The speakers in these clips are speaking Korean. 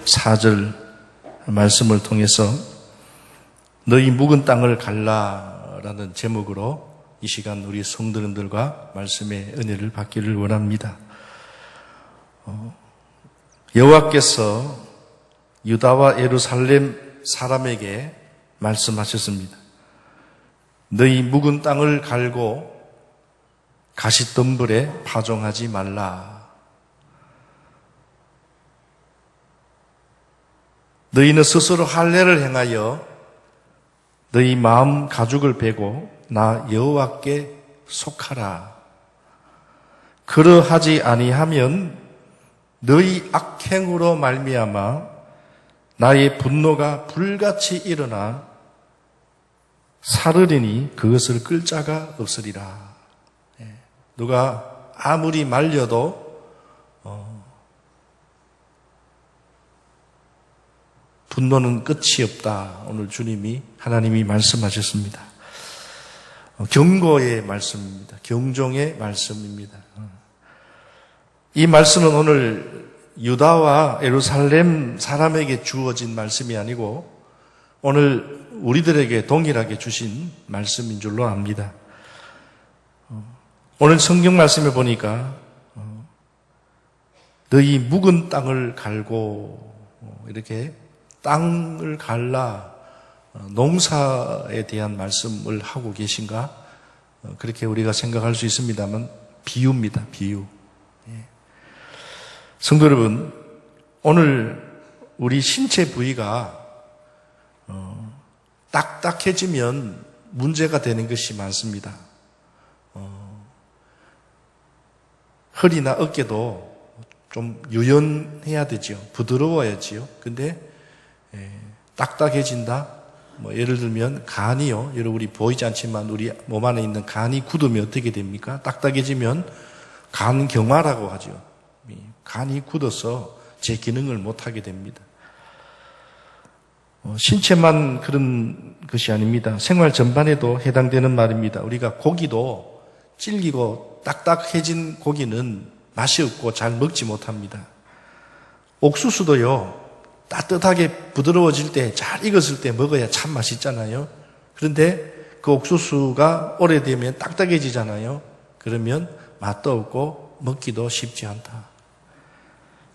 4절 말씀을 통해서 너희 묵은 땅을 갈라라는 제목으로 이 시간 우리 성도님들과 말씀의 은혜를 받기를 원합니다. 여호와께서 유다와 예루살렘 사람에게 말씀하셨습니다. 너희 묵은 땅을 갈고 가시덤불에 파종하지 말라. 너희는 스스로 할례를 행하여 너희 마음 가죽을 베고 나 여호와께 속하라. 그러하지 아니하면 너희 악행으로 말미암아 나의 분노가 불같이 일어나 사르리니 그것을 끌 자가 없으리라. 누가 아무리 말려도 분노는 끝이 없다. 오늘 주님이 하나님이 말씀하셨습니다. 경고의 말씀입니다. 경종의 말씀입니다. 이 말씀은 오늘 유다와 예루살렘 사람에게 주어진 말씀이 아니고 오늘 우리들에게 동일하게 주신 말씀인 줄로 압니다. 오늘 성경 말씀에 보니까 너희 묵은 땅을 갈고 이렇게 땅을 갈라 농사에 대한 말씀을 하고 계신가? 그렇게 우리가 생각할 수 있습니다만 비유입니다. 비유. 성도 여러분, 오늘 우리 신체 부위가 딱딱해지면 문제가 되는 것이 많습니다. 허리나 어깨도 좀 유연해야 되죠. 부드러워야지요. 근데 딱딱해진다. 예를 들면 간이요. 여러분 우리 보이지 않지만 우리 몸 안에 있는 간이 굳으면 어떻게 됩니까? 딱딱해지면 간경화라고 하죠. 간이 굳어서 제 기능을 못하게 됩니다. 신체만 그런 것이 아닙니다. 생활 전반에도 해당되는 말입니다. 우리가 고기도 질기고 딱딱해진 고기는 맛이 없고 잘 먹지 못합니다. 옥수수도요. 따뜻하게 부드러워질 때, 잘 익었을 때 먹어야 참 맛있잖아요. 그런데 그 옥수수가 오래되면 딱딱해지잖아요. 그러면 맛도 없고 먹기도 쉽지 않다.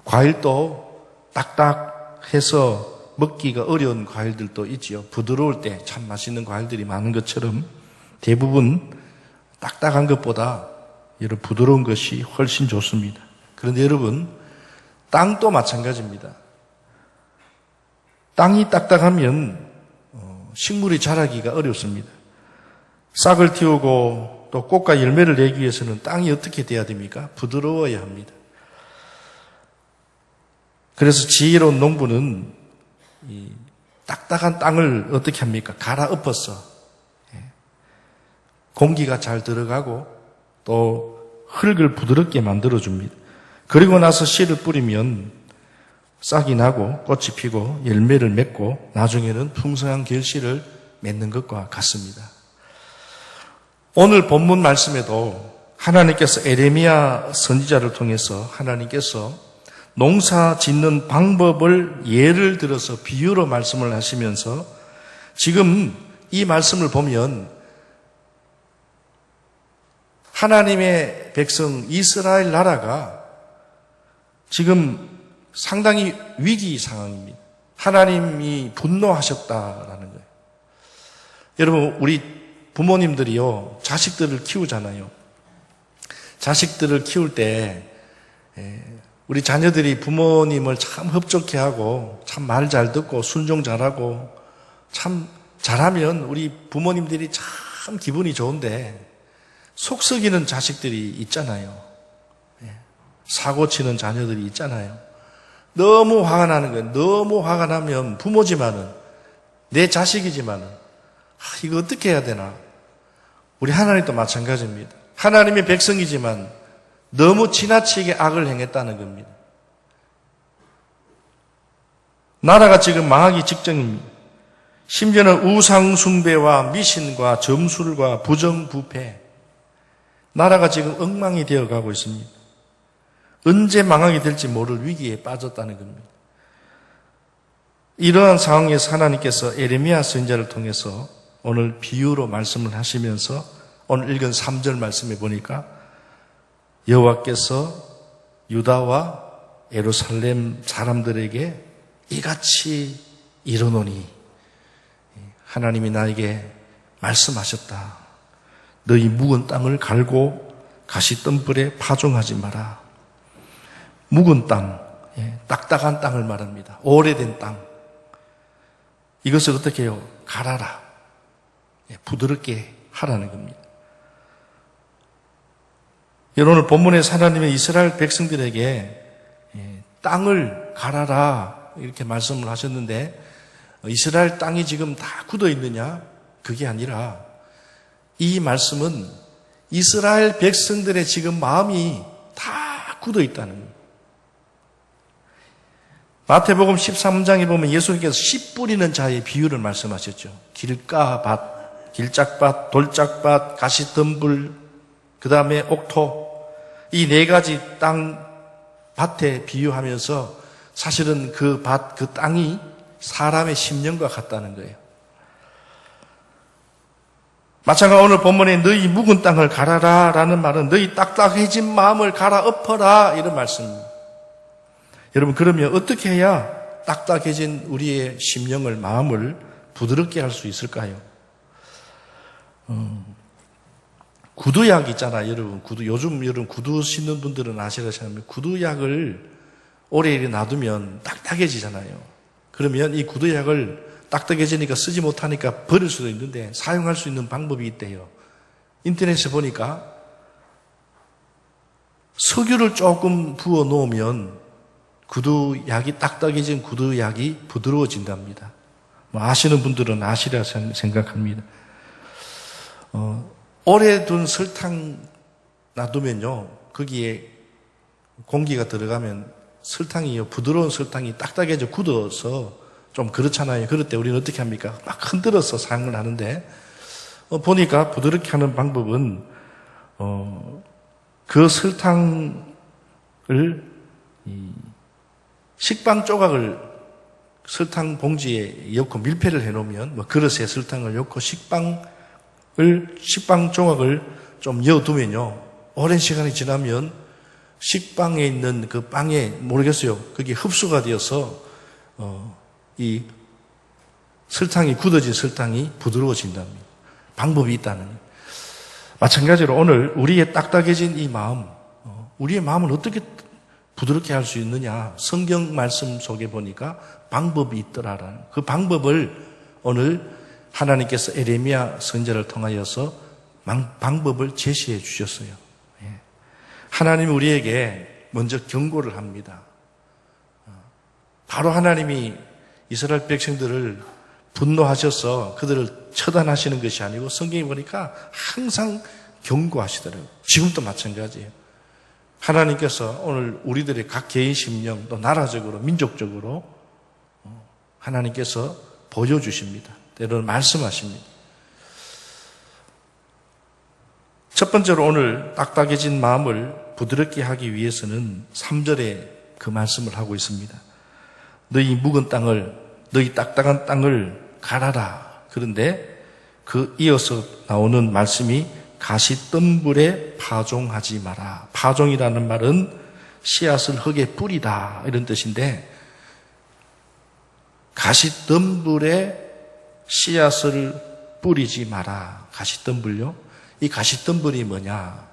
과일도 딱딱해서 먹기가 어려운 과일들도 있지요. 부드러울 때 참 맛있는 과일들이 많은 것처럼 대부분 딱딱한 것보다 여러분 부드러운 것이 훨씬 좋습니다. 그런데 여러분 땅도 마찬가지입니다. 땅이 딱딱하면 식물이 자라기가 어렵습니다. 싹을 틔우고 또 꽃과 열매를 내기 위해서는 땅이 어떻게 돼야 됩니까? 부드러워야 합니다. 그래서 지혜로운 농부는 이 딱딱한 땅을 어떻게 합니까? 갈아엎어서 공기가 잘 들어가고 또 흙을 부드럽게 만들어줍니다. 그리고 나서 씨를 뿌리면 싹이 나고 꽃이 피고 열매를 맺고 나중에는 풍성한 결실을 맺는 것과 같습니다. 오늘 본문 말씀에도 하나님께서 에레미야 선지자를 통해서 하나님께서 농사 짓는 방법을 예를 들어서 비유로 말씀을 하시면서 지금 이 말씀을 보면 하나님의 백성 이스라엘 나라가 지금 상당히 위기 상황입니다. 하나님이 분노하셨다라는 거예요. 여러분, 우리 부모님들이요, 자식들을 키우잖아요. 자식들을 키울 때, 우리 자녀들이 부모님을 참 흡족해 하고, 참 말 잘 듣고, 순종 잘하고, 참 잘하면 우리 부모님들이 참 기분이 좋은데, 속 썩이는 자식들이 있잖아요. 사고 치는 자녀들이 있잖아요. 너무 화가 나는 거예요. 너무 화가 나면 부모지만은, 내 자식이지만은, 이거 어떻게 해야 되나? 우리 하나님도 마찬가지입니다. 하나님의 백성이지만 너무 지나치게 악을 행했다는 겁니다. 나라가 지금 망하기 직전입니다. 심지어는 우상숭배와 미신과 점술과 부정부패, 나라가 지금 엉망이 되어가고 있습니다. 언제 망하게 될지 모를 위기에 빠졌다는 겁니다. 이러한 상황에서 하나님께서 에레미야 선지자를 통해서 오늘 비유로 말씀을 하시면서 오늘 읽은 3절 말씀에 보니까 여호와께서 유다와 예루살렘 사람들에게 이같이 이르노니 하나님이 나에게 말씀하셨다. 너희 묵은 땅을 갈고 가시덤불에 파종하지 마라. 묵은 땅, 딱딱한 땅을 말합니다. 오래된 땅. 이것을 어떻게 해요? 갈아라. 부드럽게 하라는 겁니다. 오늘 본문에서 하나님의 이스라엘 백성들에게 땅을 갈아라 이렇게 말씀을 하셨는데 이스라엘 땅이 지금 다 굳어 있느냐? 그게 아니라 이 말씀은 이스라엘 백성들의 지금 마음이 다 굳어 있다는 거예요. 마태복음 13장에 보면 예수님께서 씨 뿌리는 자의 비유를 말씀하셨죠. 길가밭, 길짝밭, 돌짝밭, 가시덤불, 그 다음에 옥토, 이 네 가지 땅 밭에 비유하면서 사실은 그 밭, 그 땅이 사람의 심령과 같다는 거예요. 마찬가지로 오늘 본문에 너희 묵은 땅을 갈아라 라는 말은 너희 딱딱해진 마음을 갈아엎어라 이런 말씀입니다. 여러분 그러면 어떻게 해야 딱딱해진 우리의 심령을 마음을 부드럽게 할 수 있을까요? 구두약 있잖아요, 여러분. 요즘 여러분 구두 신는 분들은 아시라시면 구두약을 오래 놔두면 딱딱해지잖아요. 그러면 이 구두약을 딱딱해지니까 쓰지 못하니까 버릴 수도 있는데 사용할 수 있는 방법이 있대요. 인터넷에 보니까 석유를 조금 부어 놓으면 구두약이 딱딱해진 구두약이 부드러워진답니다. 아시는 분들은 아시라 생각합니다. 오래 둔 설탕 놔두면요, 거기에 공기가 들어가면 설탕이 부드러운 설탕이 딱딱해져 굳어서 좀 그렇잖아요. 그럴 때 우리는 어떻게 합니까? 막 흔들어서 사용을 하는데 보니까 부드럽게 하는 방법은 그 설탕을 식빵 조각을 설탕 봉지에 엮고 밀폐를 해놓으면 그릇에 설탕을 엮고 식빵 조각을 좀 넣어두면요, 오랜 시간이 지나면 식빵에 있는 그 빵에 모르겠어요. 그게 흡수가 되어서 이 설탕이 굳어진 설탕이 부드러워진답니다. 방법이 있다는 거예요. 마찬가지로 오늘 우리의 딱딱해진 이 마음, 우리의 마음을 어떻게 부드럽게 할 수 있느냐? 성경 말씀 속에 보니까 방법이 있더라라는 그 방법을 오늘 하나님께서 에레미야 선지자를 통하여서 방법을 제시해 주셨어요. 하나님이 우리에게 먼저 경고를 합니다. 바로 하나님이 이스라엘 백성들을 분노하셔서 그들을 처단하시는 것이 아니고 성경에 보니까 항상 경고하시더라고요. 지금도 마찬가지예요. 하나님께서 오늘 우리들의 각 개인 심령 또 나라적으로 민족적으로 하나님께서 보여주십니다. 때로는 말씀하십니다. 첫 번째로 오늘 딱딱해진 마음을 부드럽게 하기 위해서는 3절에 그 말씀을 하고 있습니다. 너희 묵은 땅을, 너희 딱딱한 땅을 갈아라. 그런데 그 이어서 나오는 말씀이 가시덤불에 파종하지 마라. 파종이라는 말은 씨앗을 흙에 뿌리다 이런 뜻인데 가시덤불에 씨앗을 뿌리지 마라. 가시덤불요? 이 가시덤불이 뭐냐?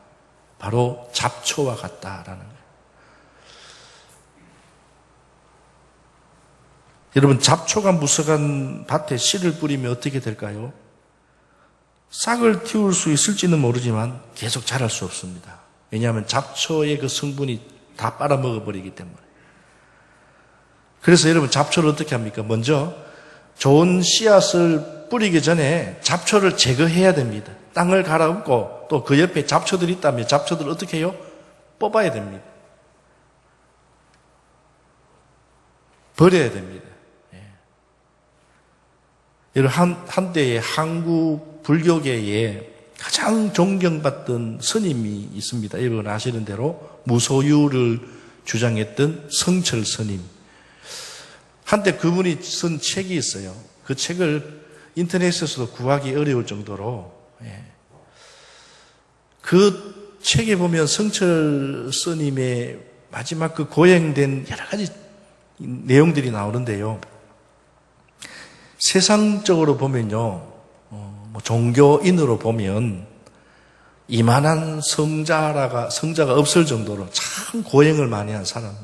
바로 잡초와 같다라는 거예요. 여러분, 잡초가 무성한 밭에 씨를 뿌리면 어떻게 될까요? 싹을 틔울 수 있을지는 모르지만 계속 자랄 수 없습니다. 왜냐하면 잡초의 그 성분이 다 빨아먹어버리기 때문에. 그래서 여러분, 잡초를 어떻게 합니까? 먼저 좋은 씨앗을 뿌리기 전에 잡초를 제거해야 됩니다. 땅을 갈아엎고 또 그 옆에 잡초들이 있다면 잡초들을 어떻게 해요? 뽑아야 됩니다. 버려야 됩니다. 여러분, 한때의 한국 불교계에 가장 존경받던 스님이 있습니다. 여러분 아시는 대로 무소유를 주장했던 성철 스님. 한때 그분이 쓴 책이 있어요. 그 책을 인터넷에서도 구하기 어려울 정도로, 그 책에 보면 성철 스님의 마지막 그 고행된 여러 가지 내용들이 나오는데요. 세상적으로 보면요, 종교인으로 보면 이만한 성자가 없을 정도로 참 고행을 많이 한 사람.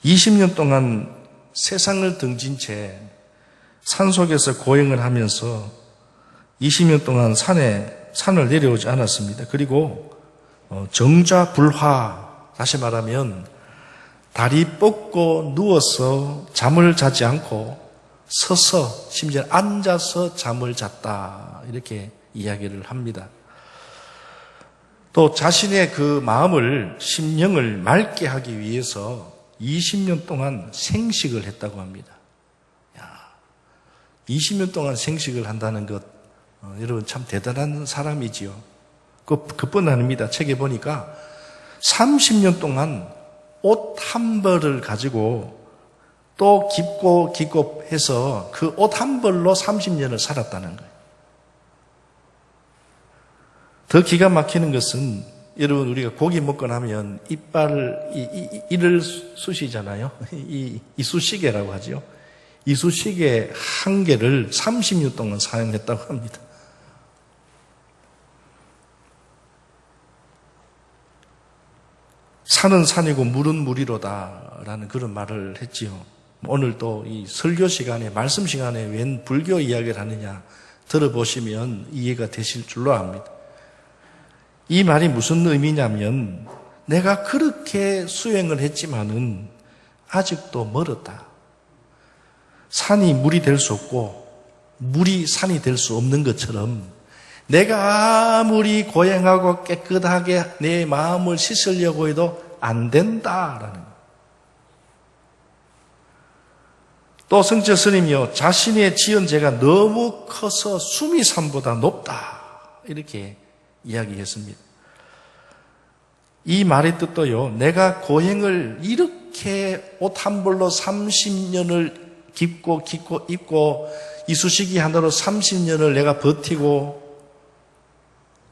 20년 동안 세상을 등진 채 산속에서 고행을 하면서 20년 동안 산을 내려오지 않았습니다. 그리고 정좌불화, 다시 말하면 다리 뻗고 누워서 잠을 자지 않고 서서, 심지어 앉아서 잠을 잤다, 이렇게 이야기를 합니다. 또 자신의 그 마음을, 심령을 맑게 하기 위해서 20년 동안 생식을 했다고 합니다. 20년 동안 생식을 한다는 것, 여러분 참 대단한 사람이지요. 그뿐 아닙니다. 책에 보니까 30년 동안 옷 한 벌을 가지고 또 깊고 해서 그 옷 한 벌로 30년을 살았다는 거예요. 더 기가 막히는 것은, 여러분 우리가 고기 먹고 나면 이를 쑤시잖아요. 이쑤시개라고 하죠. 이쑤시개 한 개를 30년 동안 사용했다고 합니다. 산은 산이고 물은 물이로다라는 그런 말을 했지요. 오늘 또 이 설교 시간에, 말씀 시간에 웬 불교 이야기를 하느냐 들어보시면 이해가 되실 줄로 압니다. 이 말이 무슨 의미냐면, 내가 그렇게 수행을 했지만은 아직도 멀었다. 산이 물이 될 수 없고 물이 산이 될 수 없는 것처럼 내가 아무리 고행하고 깨끗하게 내 마음을 씻으려고 해도 안 된다라는 거예요. 또 성철 스님이요, 자신의 지은 죄가 너무 커서 수미산보다 높다, 이렇게 이야기했습니다. 이 말의 뜻도요, 내가 고행을 이렇게 옷 한 벌로 30년을 깊고 입고 이쑤시개 하나로 30년을 내가 버티고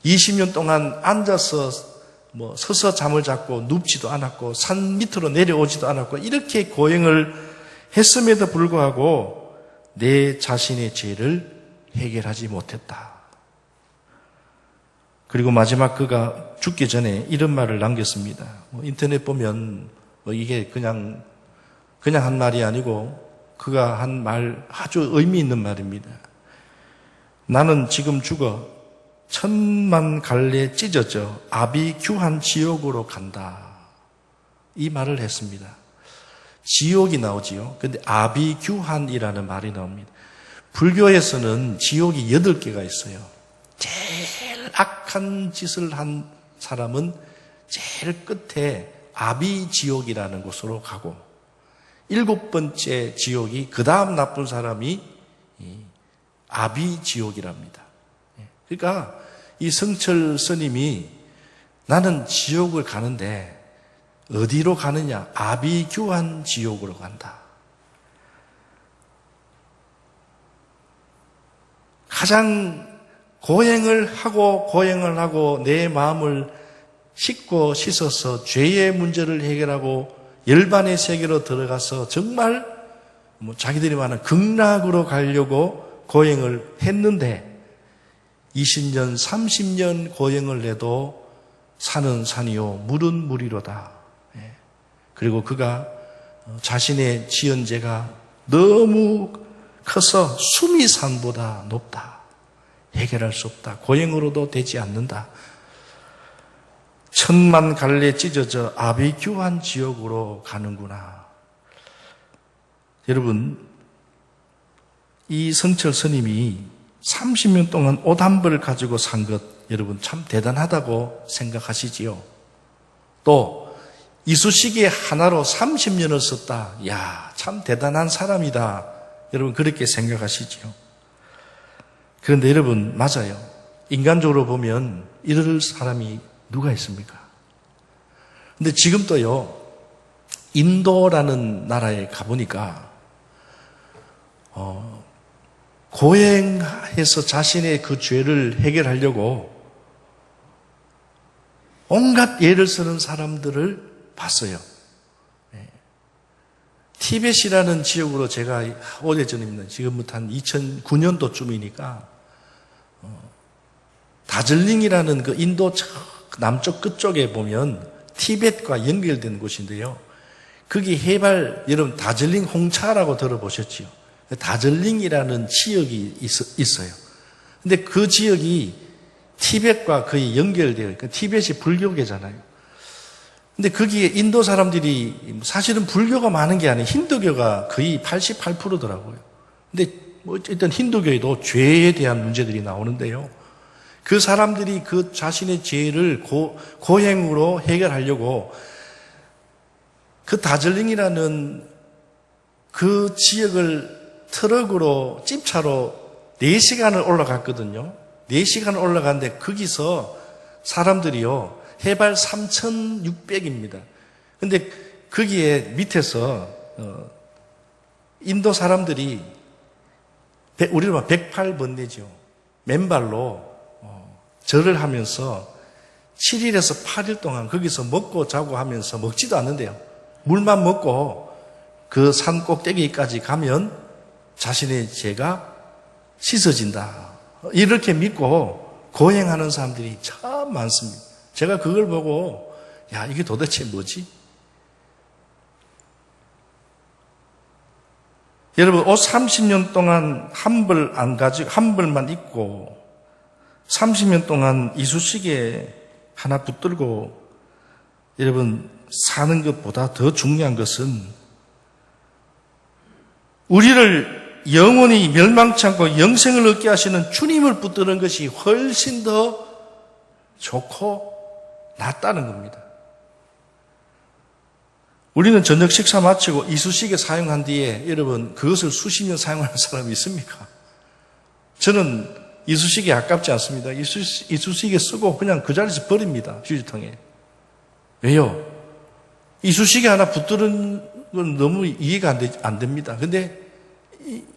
20년 동안 앉아서 서서 잠을 잤고 눕지도 않았고 산 밑으로 내려오지도 않았고 이렇게 고행을 했음에도 불구하고 내 자신의 죄를 해결하지 못했다. 그리고 마지막 그가 죽기 전에 이런 말을 남겼습니다. 인터넷 보면 이게 그냥 한 말이 아니고 그가 한 말, 아주 의미 있는 말입니다. 나는 지금 죽어 천만 갈래 찢어져 아비규한 지옥으로 간다. 이 말을 했습니다. 지옥이 나오지요. 근데 아비규한이라는 말이 나옵니다. 불교에서는 지옥이 8개가 있어요. 제일 악한 짓을 한 사람은 제일 끝에 아비지옥이라는 곳으로 가고 7번째 지옥이 그 다음 나쁜 사람이 아비지옥이랍니다. 그러니까 이 성철 스님이 나는 지옥을 가는데 어디로 가느냐? 아비규한 지옥으로 간다. 가장 고행을 하고 내 마음을 씻고 씻어서 죄의 문제를 해결하고 열반의 세계로 들어가서 정말 자기들이 말하는 극락으로 가려고 고행을 했는데 20년, 30년 고행을 해도 산은 산이요 물은 물이로다. 그리고 그가 자신의 지은 죄가 너무 커서 수미산보다 높다. 해결할 수 없다. 고행으로도 되지 않는다. 천만 갈래 찢어져 아비규한 지옥으로 가는구나. 여러분, 이 성철 스님이 30년 동안 옷 한 벌을 가지고 산 것, 여러분 참 대단하다고 생각하시지요. 또 이쑤시개 하나로 30년을 썼다. 야, 참 대단한 사람이다. 여러분 그렇게 생각하시지요. 그런데 여러분 맞아요. 인간적으로 보면 이럴 사람이 누가 있습니까? 근데 지금 또요, 인도라는 나라에 가보니까 고행해서 자신의 그 죄를 해결하려고 온갖 예를 쓰는 사람들을 봤어요. 티벳이라는 지역으로 제가 오래전입니다. 지금부터 한 2009년도쯤이니까 다즐링이라는 그 인도 남쪽 끝쪽에 보면 티벳과 연결된 곳인데요. 거기 해발, 여러분 다즐링 홍차라고 들어보셨지요? 다즐링이라는 지역이 있어요. 근데 그 지역이 티벳과 거의 연결되어 있고, 티벳이 불교계잖아요. 근데 거기에 인도 사람들이 사실은 불교가 많은 게 아니에요. 힌두교가 거의 88%더라고요. 근데 어쨌든 힌두교에도 죄에 대한 문제들이 나오는데요. 그 사람들이 그 자신의 죄를 고행으로 해결하려고 그 다즐링이라는 그 지역을 트럭으로, 찝차로 4시간을 올라갔거든요. 4시간을 올라갔는데 거기서 사람들이요, 해발 3,600입니다. 근데 거기에 밑에서 인도 사람들이 우리로 말 108번뇌죠. 맨발로 절을 하면서 7일에서 8일 동안 거기서 먹고 자고 하면서 먹지도 않는데요. 물만 먹고 그 산 꼭대기까지 가면 자신의 죄가 씻어진다. 이렇게 믿고 고행하는 사람들이 참 많습니다. 제가 그걸 보고 야, 이게 도대체 뭐지? 여러분, 옷 30년 동안 한 벌 안 가지고 한 벌만 입고 30년 동안 이쑤시개 하나 붙들고 여러분 사는 것보다 더 중요한 것은 우리를 영원히 멸망치 않고 영생을 얻게 하시는 주님을 붙드는 것이 훨씬 더 좋고 낫다는 겁니다. 우리는 저녁 식사 마치고 이쑤시개 사용한 뒤에 여러분 그것을 수십 년 사용하는 사람이 있습니까? 저는 이쑤시개 아깝지 않습니다. 이쑤시개 쓰고 그냥 그 자리에서 버립니다. 휴지통에. 왜요? 이쑤시개 하나 붙드는 건 너무 이해가 안 됩니다. 근데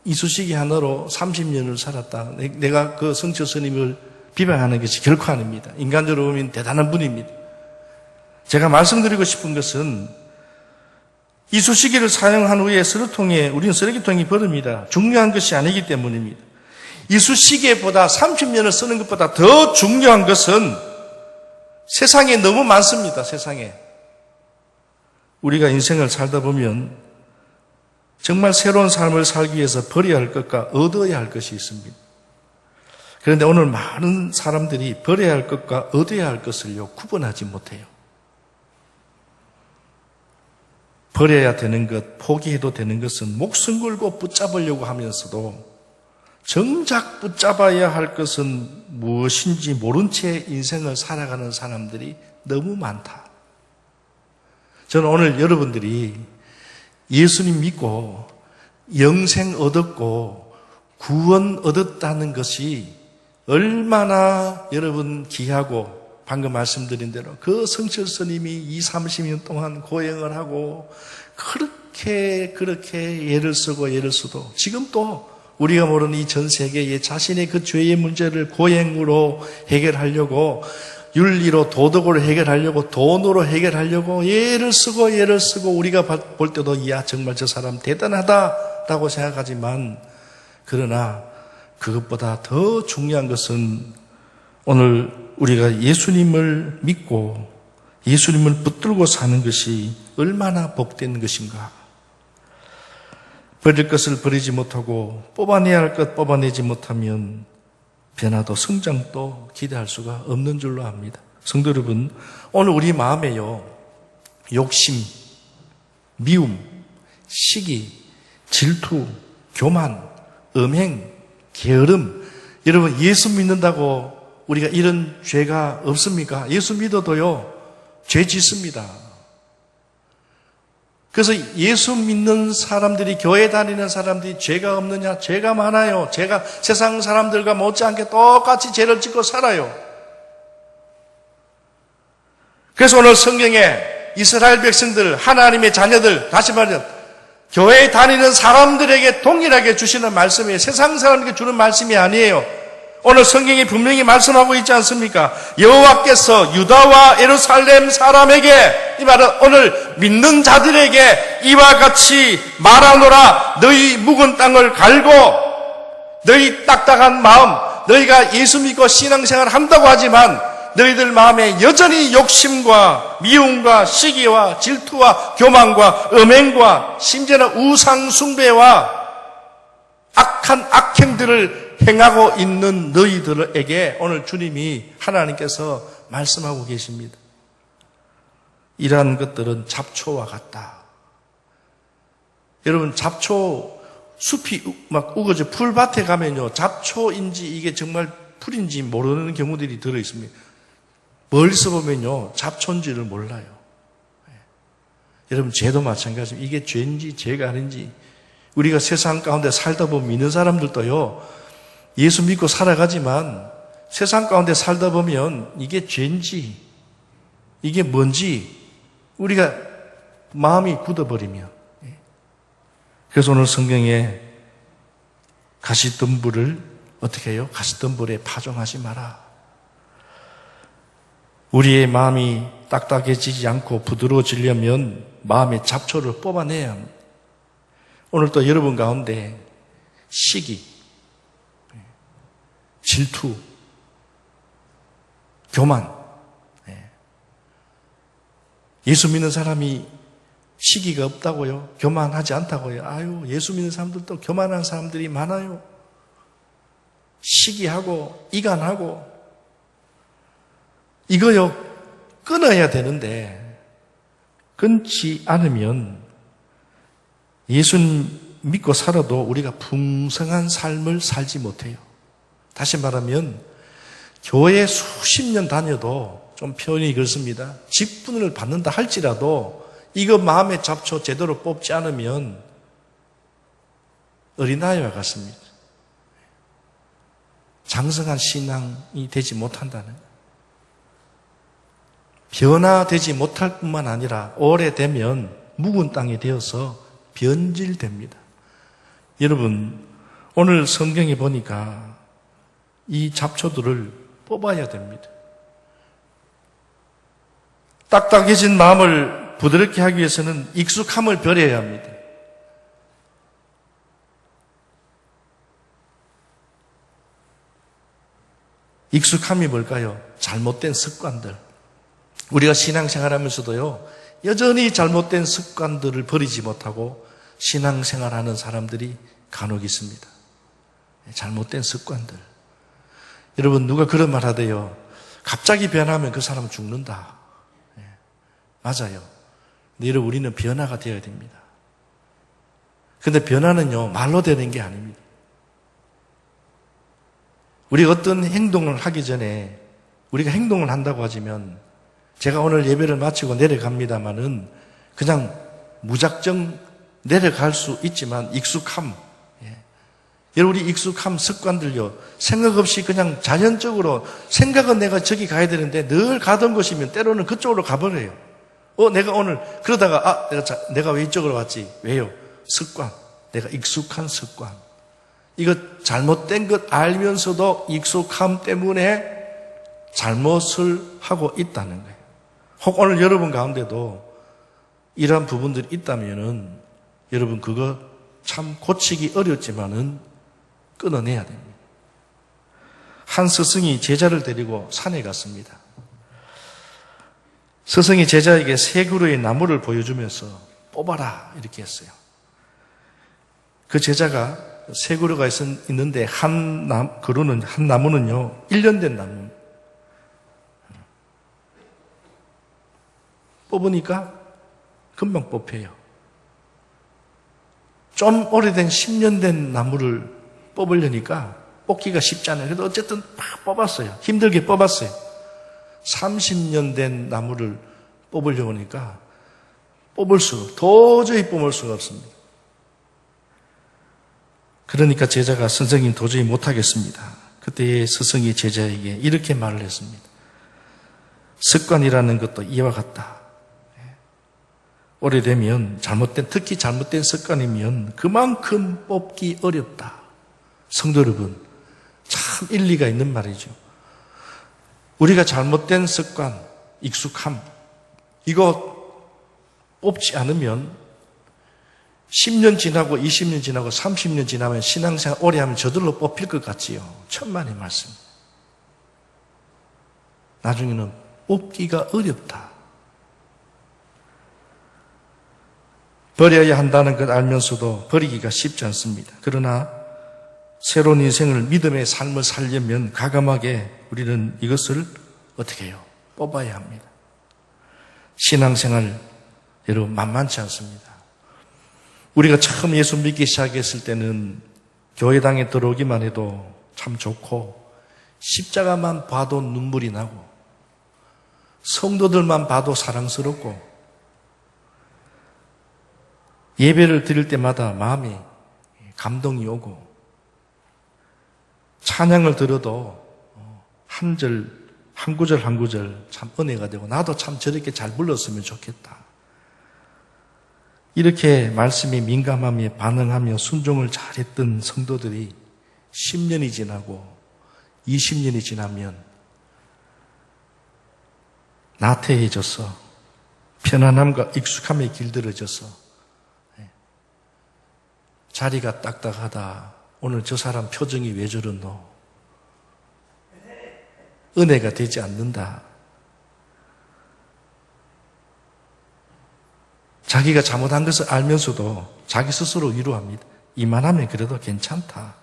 이쑤시개 하나로 30년을 살았다. 내가 그 성철 스님을 비방하는 것이 결코 아닙니다. 인간적으로 보면 대단한 분입니다. 제가 말씀드리고 싶은 것은 이쑤시개를 사용한 후에 우리는 쓰레기통에 버립니다. 중요한 것이 아니기 때문입니다. 이쑤시개보다 30년을 쓰는 것보다 더 중요한 것은 세상에 너무 많습니다. 세상에. 우리가 인생을 살다 보면 정말 새로운 삶을 살기 위해서 버려야 할 것과 얻어야 할 것이 있습니다. 그런데 오늘 많은 사람들이 버려야 할 것과 얻어야 할 것을요, 구분하지 못해요. 버려야 되는 것, 포기해도 되는 것은 목숨 걸고 붙잡으려고 하면서도 정작 붙잡아야 할 것은 무엇인지 모른 채 인생을 살아가는 사람들이 너무 많다. 저는 오늘 여러분들이 예수님 믿고 영생 얻었고 구원 얻었다는 것이 얼마나 여러분 귀하고 방금 말씀드린 대로 그 성철 스님이 30년 동안 고행을 하고 그렇게 예를 쓰도 지금 또 우리가 모르는 이 전 세계에 자신의 그 죄의 문제를 고행으로 해결하려고 윤리로 도덕으로 해결하려고 돈으로 해결하려고 예를 쓰고 우리가 볼 때도 이야 정말 저 사람 대단하다라고 생각하지만 그러나 그것보다 더 중요한 것은 오늘 우리가 예수님을 믿고 예수님을 붙들고 사는 것이 얼마나 복된 것인가. 버릴 것을 버리지 못하고 뽑아내야 할 것 뽑아내지 못하면 변화도 성장도 기대할 수가 없는 줄로 압니다. 성도 여러분, 오늘 우리 마음에요, 욕심, 미움, 시기, 질투, 교만, 음행, 게으름, 여러분 예수 믿는다고 우리가 이런 죄가 없습니까? 예수 믿어도요, 죄 짓습니다. 그래서 예수 믿는 사람들이, 교회 다니는 사람들이 죄가 없느냐? 죄가 많아요. 죄가 세상 사람들과 못지않게 똑같이 죄를 짓고 살아요. 그래서 오늘 성경에 이스라엘 백성들, 하나님의 자녀들, 다시 말하면 교회에 다니는 사람들에게 동일하게 주시는 말씀이에요. 세상 사람에게 주는 말씀이 아니에요. 오늘 성경이 분명히 말씀하고 있지 않습니까? 여호와께서 유다와 예루살렘 사람에게, 이 말은 오늘 믿는 자들에게 이와 같이 말하노라. 너희 묵은 땅을 갈고 너희 딱딱한 마음, 너희가 예수 믿고 신앙생활을 한다고 하지만 너희들 마음에 여전히 욕심과 미움과 시기와 질투와 교만과 음행과 심지어는 우상 숭배와 악한 악행들을 행하고 있는 너희들에게 오늘 주님이 하나님께서 말씀하고 계십니다. 이러한 것들은 잡초와 같다. 여러분, 잡초 숲이 막 우거져 풀밭에 가면요, 잡초인지 이게 정말 풀인지 모르는 경우들이 들어 있습니다. 멀리서 보면요, 잡초인지를 몰라요. 여러분, 죄도 마찬가지입니다. 이게 죄인지 죄가 아닌지. 우리가 세상 가운데 살다 보면 믿는 사람들도요, 예수 믿고 살아가지만 세상 가운데 살다 보면 이게 죄인지 이게 뭔지 우리가 마음이 굳어버리면, 그래서 오늘 성경에 가시덤불을 어떻게 해요? 가시덤불에 파종하지 마라. 우리의 마음이 딱딱해지지 않고 부드러워지려면 마음의 잡초를 뽑아내야 합니다. 오늘 또 여러분 가운데 시기, 질투, 교만, 예수 믿는 사람이 시기가 없다고요? 교만하지 않다고요? 아유, 예수 믿는 사람들도 교만한 사람들이 많아요. 시기하고 이간하고 이거요 끊어야 되는데 끊지 않으면 예수 믿고 살아도 우리가 풍성한 삶을 살지 못해요. 다시 말하면 교회 수십 년 다녀도 좀 표현이 그렇습니다. 직분을 받는다 할지라도 이거 마음의 잡초 제대로 뽑지 않으면 어린아이와 같습니다. 장성한 신앙이 되지 못한다는, 변화되지 못할 뿐만 아니라 오래되면 묵은 땅이 되어서 변질됩니다. 여러분, 오늘 성경에 보니까 이 잡초들을 뽑아야 됩니다. 딱딱해진 마음을 부드럽게 하기 위해서는 익숙함을 버려야 합니다. 익숙함이 뭘까요? 잘못된 습관들. 우리가 신앙생활하면서도요, 여전히 잘못된 습관들을 버리지 못하고 신앙생활하는 사람들이 간혹 있습니다. 잘못된 습관들. 여러분, 누가 그런 말 하대요. 갑자기 변하면 그 사람은 죽는다. 맞아요. 근데 여러분, 우리는 변화가 되어야 됩니다. 근데 변화는요, 말로 되는 게 아닙니다. 우리가 어떤 행동을 하기 전에 우리가 행동을 한다고 하지만, 제가 오늘 예배를 마치고 내려갑니다마는 그냥 무작정 내려갈 수 있지만 익숙함, 여러분, 우리 익숙함 습관들요, 생각 없이 그냥 자연적으로, 생각은 내가 저기 가야 되는데 늘 가던 곳이면 때로는 그쪽으로 가버려요. 내가 오늘 그러다가 내가 왜 이쪽으로 왔지? 왜요? 습관. 내가 익숙한 습관. 이거 잘못된 것 알면서도 익숙함 때문에 잘못을 하고 있다는 거예요. 혹 오늘 여러분 가운데도 이러한 부분들이 있다면은 여러분 그거 참 고치기 어렵지만은 끊어내야 됩니다. 한 스승이 제자를 데리고 산에 갔습니다. 스승이 제자에게 세 그루의 나무를 보여주면서 뽑아라 이렇게 했어요. 그 제자가 세 그루가 있는데 한 나무는요 1년 된 나무. 뽑으니까 금방 뽑혀요. 좀 오래된 10년 된 나무를 뽑으려니까 뽑기가 쉽잖아요. 그래도 어쨌든 막 뽑았어요. 힘들게 뽑았어요. 30년 된 나무를 뽑으려고 하니까 도저히 뽑을 수가 없습니다. 그러니까 제자가 선생님 도저히 못하겠습니다. 그때 스승이 제자에게 이렇게 말을 했습니다. 습관이라는 것도 이와 같다. 오래되면 특히 잘못된 습관이면 그만큼 뽑기 어렵다. 성도 여러분, 참 일리가 있는 말이죠. 우리가 잘못된 습관, 익숙함, 이거 뽑지 않으면 10년 지나고 20년 지나고 30년 지나면 신앙생활 오래 하면 저절로 뽑힐 것 같지요. 천만의 말씀. 나중에는 뽑기가 어렵다. 버려야 한다는 것 알면서도 버리기가 쉽지 않습니다. 그러나 새로운 인생을 믿음의 삶을 살려면 과감하게 우리는 이것을 어떻게 해요? 뽑아야 합니다. 신앙생활 여러분 만만치 않습니다. 우리가 처음 예수 믿기 시작했을 때는 교회당에 들어오기만 해도 참 좋고 십자가만 봐도 눈물이 나고 성도들만 봐도 사랑스럽고 예배를 드릴 때마다 마음이 감동이 오고 찬양을 들어도 한 구절 한 구절 참 은혜가 되고 나도 참 저렇게 잘 불렀으면 좋겠다. 이렇게 말씀에 민감하며 반응하며 순종을 잘했던 성도들이 10년이 지나고 20년이 지나면 나태해져서 편안함과 익숙함에 길들어져서 자리가 딱딱하다. 오늘 저 사람 표정이 왜 저러노? 은혜가 되지 않는다. 자기가 잘못한 것을 알면서도 자기 스스로 위로합니다. 이만하면 그래도 괜찮다.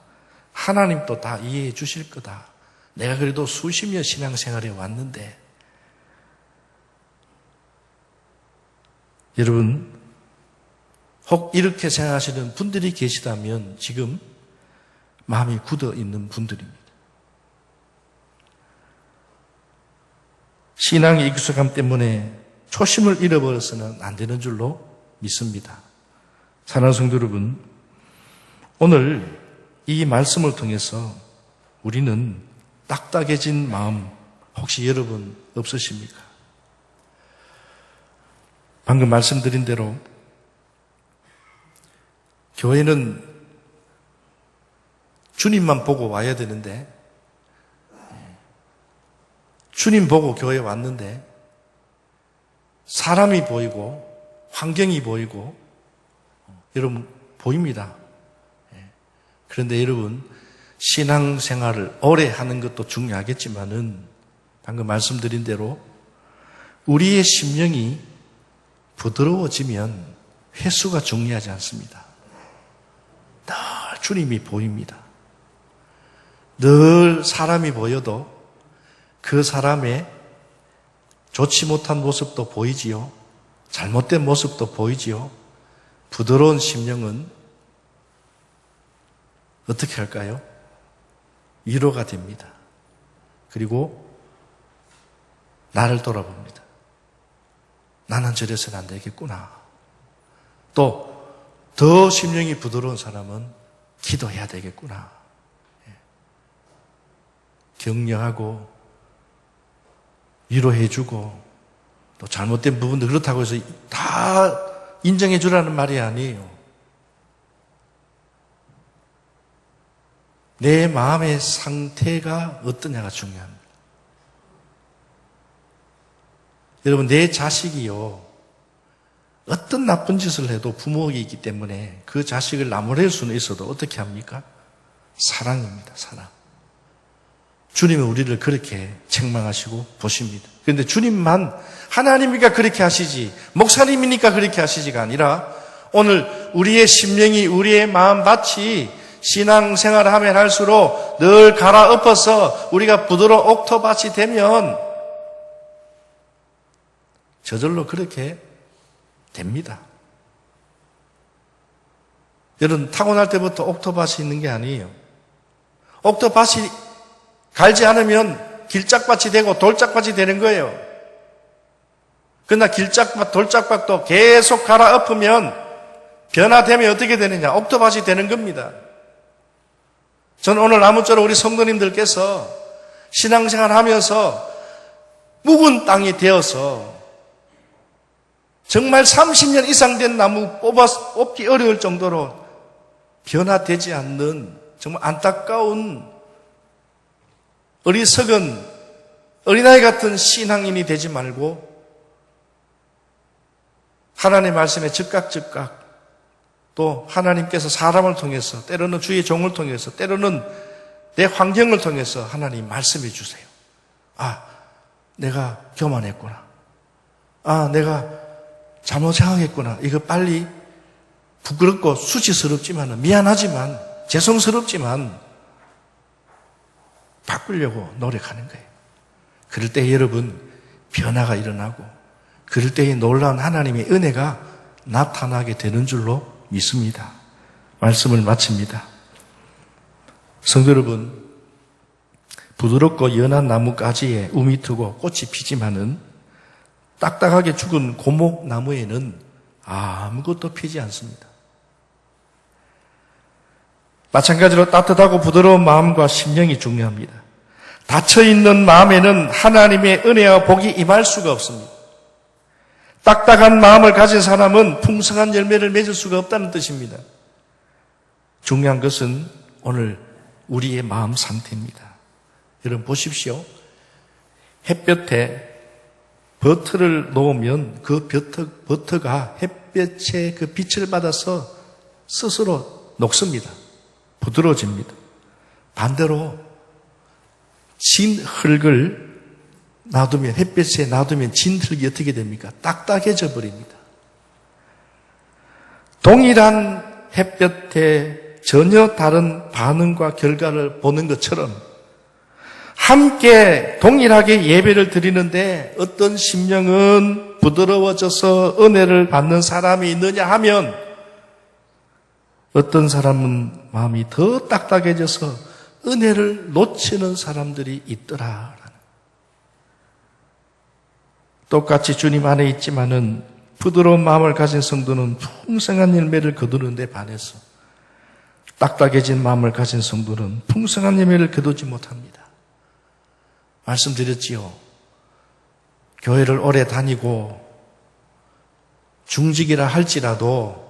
하나님도 다 이해해 주실 거다. 내가 그래도 수십 년 신앙생활에 왔는데. 여러분, 혹 이렇게 생각하시는 분들이 계시다면 지금 마음이 굳어 있는 분들입니다. 신앙의 익숙함 때문에 초심을 잃어버려서는 안 되는 줄로 믿습니다. 사랑하는 성도 여러분, 오늘 이 말씀을 통해서 우리는 딱딱해진 마음 혹시 여러분 없으십니까? 방금 말씀드린 대로 교회는 주님만 보고 와야 되는데 주님 보고 교회에 왔는데 사람이 보이고 환경이 보이고 여러분 보입니다. 그런데 여러분 신앙생활을 오래 하는 것도 중요하겠지만은 방금 말씀드린 대로 우리의 심령이 부드러워지면 횟수가 중요하지 않습니다. 늘 주님이 보입니다. 늘 사람이 보여도 그 사람의 좋지 못한 모습도 보이지요. 잘못된 모습도 보이지요. 부드러운 심령은 어떻게 할까요? 위로가 됩니다. 그리고 나를 돌아봅니다. 나는 저래서는 안 되겠구나. 또 더 심령이 부드러운 사람은 기도해야 되겠구나. 격려하고 위로해주고 또 잘못된 부분도 그렇다고 해서 다 인정해 주라는 말이 아니에요. 내 마음의 상태가 어떠냐가 중요합니다. 여러분, 내 자식이요, 어떤 나쁜 짓을 해도 부모이기 때문에 그 자식을 나무랄 수는 있어도 어떻게 합니까? 사랑입니다. 사랑. 주님은 우리를 그렇게 책망하시고 보십니다. 그런데 주님만 하나님이니까 그렇게 하시지, 목사님이니까 그렇게 하시지가 아니라 오늘 우리의 심령이, 우리의 마음밭이 신앙생활을 하면 할수록 늘 갈아엎어서 우리가 부드러운 옥토밭이 되면 저절로 그렇게 됩니다. 여러분, 타고날 때부터 옥토밭이 있는 게 아니에요. 옥토밭이 갈지 않으면 길짝밭이 되고 돌짝밭이 되는 거예요. 그러나 길짝밭, 돌짝밭도 계속 갈아엎으면 변화되면 어떻게 되느냐? 옥토밭이 되는 겁니다. 저는 오늘 아무쪼록 우리 성도님들께서 신앙생활 하면서 묵은 땅이 되어서 정말 30년 이상 된 나무 뽑기 어려울 정도로 변화되지 않는 정말 안타까운 어리석은 어린아이 같은 신앙인이 되지 말고 하나님의 말씀에 즉각 또 하나님께서 사람을 통해서 때로는 주의 종을 통해서 때로는 내 환경을 통해서 하나님 말씀해 주세요. 아, 내가 교만했구나. 아, 내가 잘못 생각했구나. 이거 빨리 부끄럽고 수치스럽지만 미안하지만 죄송스럽지만 바꾸려고 노력하는 거예요. 그럴 때 여러분 변화가 일어나고 그럴 때에 놀라운 하나님의 은혜가 나타나게 되는 줄로 믿습니다. 말씀을 마칩니다. 성도 여러분, 부드럽고 연한 나무가지에 움이 트고 꽃이 피지만은 딱딱하게 죽은 고목나무에는 아무것도 피지 않습니다. 마찬가지로 따뜻하고 부드러운 마음과 심령이 중요합니다. 닫혀있는 마음에는 하나님의 은혜와 복이 임할 수가 없습니다. 딱딱한 마음을 가진 사람은 풍성한 열매를 맺을 수가 없다는 뜻입니다. 중요한 것은 오늘 우리의 마음 상태입니다. 여러분 보십시오. 햇볕에 버터를 놓으면 그 버터가 햇볕의 그 빛을 받아서 스스로 녹습니다. 부드러워집니다. 반대로 진 흙을 놔두면, 햇볕에 놔두면 진 흙이 어떻게 됩니까? 딱딱해져 버립니다. 동일한 햇볕에 전혀 다른 반응과 결과를 보는 것처럼 함께 동일하게 예배를 드리는데 어떤 심령은 부드러워져서 은혜를 받는 사람이 있느냐 하면 어떤 사람은 마음이 더 딱딱해져서 은혜를 놓치는 사람들이 있더라. 똑같이 주님 안에 있지만은 부드러운 마음을 가진 성도는 풍성한 열매를 거두는데 반해서 딱딱해진 마음을 가진 성도는 풍성한 열매를 거두지 못합니다. 말씀드렸지요. 교회를 오래 다니고 중직이라 할지라도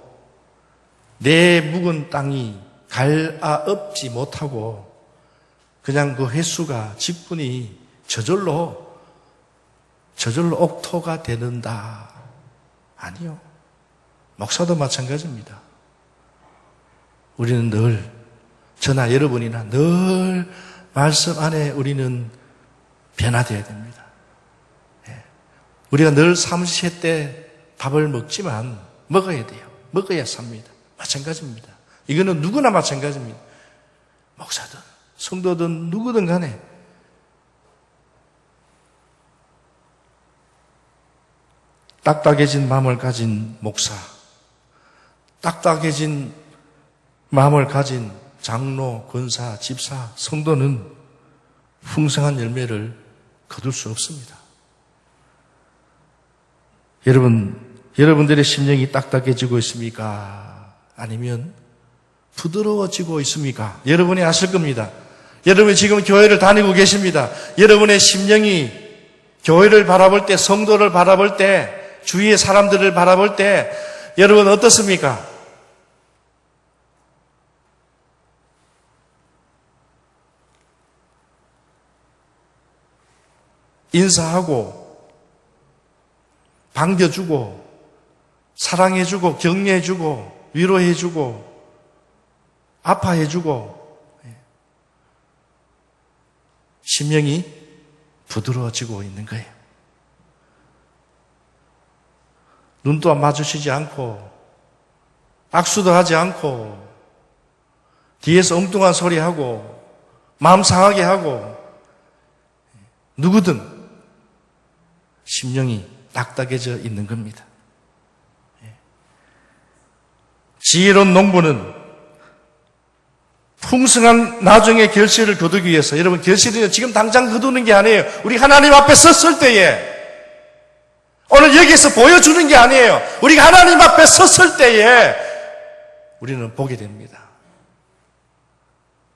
내 묵은 땅이 갈아엎지 못하고 그냥 그 횟수가 직분이 저절로 옥토가 되는다. 아니요. 목사도 마찬가지입니다. 우리는 늘, 저나 여러분이나 늘 말씀 안에 우리는 변화되어야 됩니다. 우리가 늘 삼시세 때 밥을 먹지만 먹어야 돼요. 먹어야 삽니다. 마찬가지입니다. 이거는 누구나 마찬가지입니다. 목사든 성도든 누구든 간에 딱딱해진 마음을 가진 목사, 딱딱해진 마음을 가진 장로, 권사, 집사, 성도는 풍성한 열매를 거둘 수 없습니다. 여러분들의 심령이 딱딱해지고 있습니까? 아니면 부드러워지고 있습니까? 여러분이 아실 겁니다. 여러분이 지금 교회를 다니고 계십니다. 여러분의 심령이 교회를 바라볼 때, 성도를 바라볼 때, 주위의 사람들을 바라볼 때 여러분 어떻습니까? 인사하고 반겨주고 사랑해주고 격려해주고 위로해주고 아파해주고 심령이 부드러워지고 있는 거예요. 눈도 마주치지 않고 악수도 하지 않고 뒤에서 엉뚱한 소리하고 마음 상하게 하고 누구든 심령이 딱딱해져 있는 겁니다. 지혜로운 농부는 풍성한 나중의 결실을 거두기 위해서 여러분 결실은 지금 당장 거두는 게 아니에요. 우리 하나님 앞에 섰을 때에 오늘 여기서 보여주는 게 아니에요. 우리가 하나님 앞에 섰을 때에 우리는 보게 됩니다.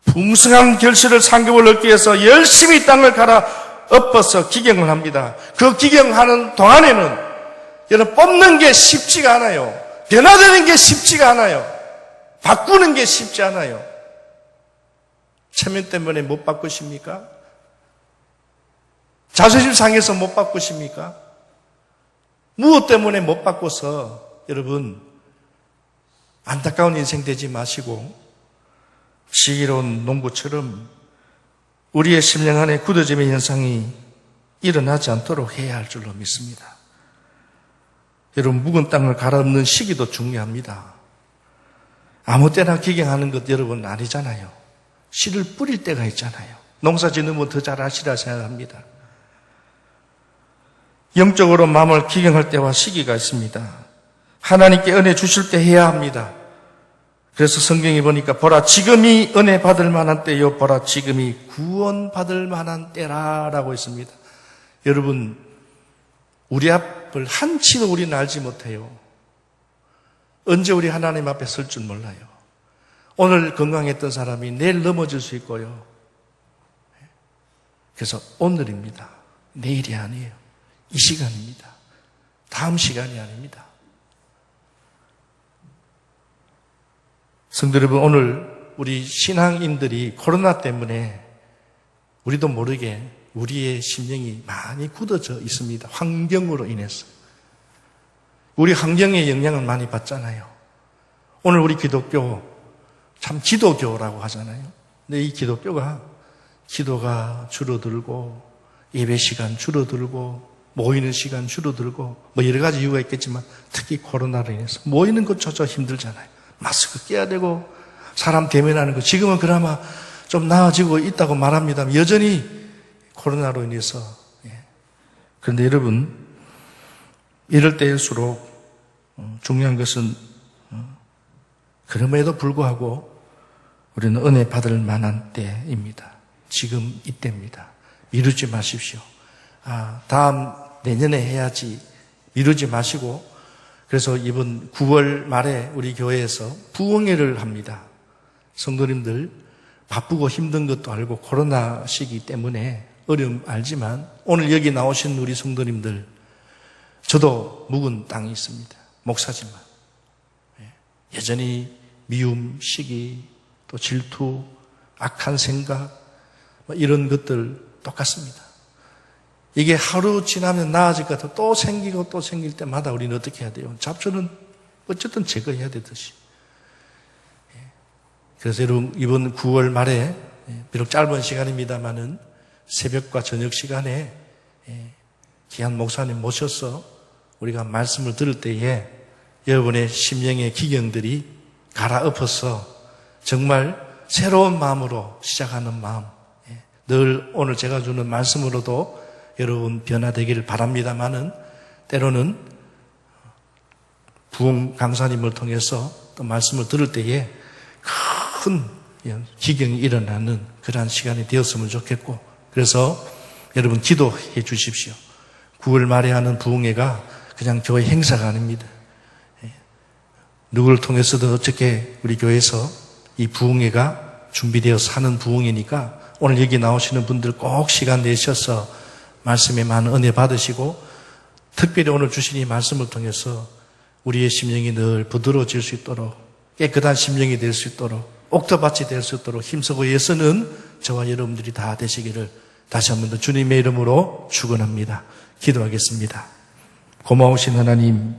풍성한 결실을 상급을 얻기 위해서 열심히 땅을 갈아 엎어서 기경을 합니다. 그 기경하는 동안에는 여러분, 뽑는 게 쉽지가 않아요. 변화되는 게 쉽지가 않아요. 바꾸는 게 쉽지 않아요. 체면 때문에 못 바꾸십니까? 자존심 상해서 못 바꾸십니까? 무엇 때문에 못 바꿔서 여러분 안타까운 인생 되지 마시고 시기로운 농부처럼 우리의 심령 안에 굳어짐의 현상이 일어나지 않도록 해야 할 줄로 믿습니다. 여러분, 묵은 땅을 갈아엎는 시기도 중요합니다. 아무 때나 기경하는 것 여러분 아니잖아요. 씨를 뿌릴 때가 있잖아요. 농사 짓는 더 잘하시라 생각합니다. 영적으로 마음을 기경할 때와 시기가 있습니다. 하나님께 은혜 주실 때 해야 합니다. 그래서 성경에 보니까 보라 지금이 은혜 받을 만한 때요, 보라 지금이 구원 받을 만한 때라라고 했습니다. 여러분, 우리 앞을 한치도 우리는 알지 못해요. 언제 우리 하나님 앞에 설 줄 몰라요. 오늘 건강했던 사람이 내일 넘어질 수 있고요. 그래서 오늘입니다. 내일이 아니에요. 이 시간입니다. 다음 시간이 아닙니다. 성도 여러분, 오늘 우리 신앙인들이 코로나 때문에 우리도 모르게 우리의 심령이 많이 굳어져 있습니다. 환경으로 인해서. 우리 환경의 영향을 많이 받잖아요. 오늘 우리 기독교, 참 기도교라고 하잖아요. 근데 이 기도가 줄어들고, 예배 시간 줄어들고, 모이는 시간 줄어들고, 뭐 여러 가지 이유가 있겠지만, 특히 코로나로 인해서 모이는 것조차 힘들잖아요. 마스크 껴야 되고, 사람 대면하는 거, 지금은 그나마 좀 나아지고 있다고 말합니다. 여전히 코로나로 인해서. 그런데 여러분, 이럴 때일수록 중요한 것은 그럼에도 불구하고 우리는 은혜 받을 만한 때입니다. 지금 이때입니다. 미루지 마십시오. 다음 내년에 해야지 미루지 마시고, 그래서 이번 9월 말에 우리 교회에서 부흥회를 합니다. 성도님들 바쁘고 힘든 것도 알고 코로나 시기 때문에 어려움 알지만 오늘 여기 나오신 우리 성도님들, 저도 묵은 땅이 있습니다. 목사지만 여전히 미움, 시기, 또 질투, 악한 생각 이런 것들 똑같습니다. 이게 하루 지나면 나아질 것 같아 또 생기고 또 생길 때마다 우리는 어떻게 해야 돼요? 잡초는 어쨌든 제거해야 되듯이. 그래서 여러분, 이번 9월 말에 비록 짧은 시간입니다만은 새벽과 저녁 시간에 귀한 목사님 모셔서 우리가 말씀을 들을 때에 여러분의 심령의 기경들이 갈아엎어서 정말 새로운 마음으로 시작하는 마음, 늘 오늘 제가 주는 말씀으로도 여러분 변화되기를 바랍니다만은 때로는 부흥 강사님을 통해서 또 말씀을 들을 때에 큰 기경이 일어나는 그러한 시간이 되었으면 좋겠고, 그래서 여러분 기도해 주십시오. 9월 말에 하는 부흥회가 그냥 교회 행사가 아닙니다. 누구를 통해서도 어떻게 우리 교회에서 이 부흥회가 준비되어서 하는 부흥회니까 오늘 여기 나오시는 분들 꼭 시간 내셔서 말씀에 많은 은혜 받으시고, 특별히 오늘 주신 이 말씀을 통해서 우리의 심령이 늘 부드러워질 수 있도록, 깨끗한 심령이 될 수 있도록, 옥토밭이 될 수 있도록 힘쓰고 애쓰는 저와 여러분들이 다 되시기를 다시 한 번 더 주님의 이름으로 축원합니다. 기도하겠습니다. 고마우신 하나님,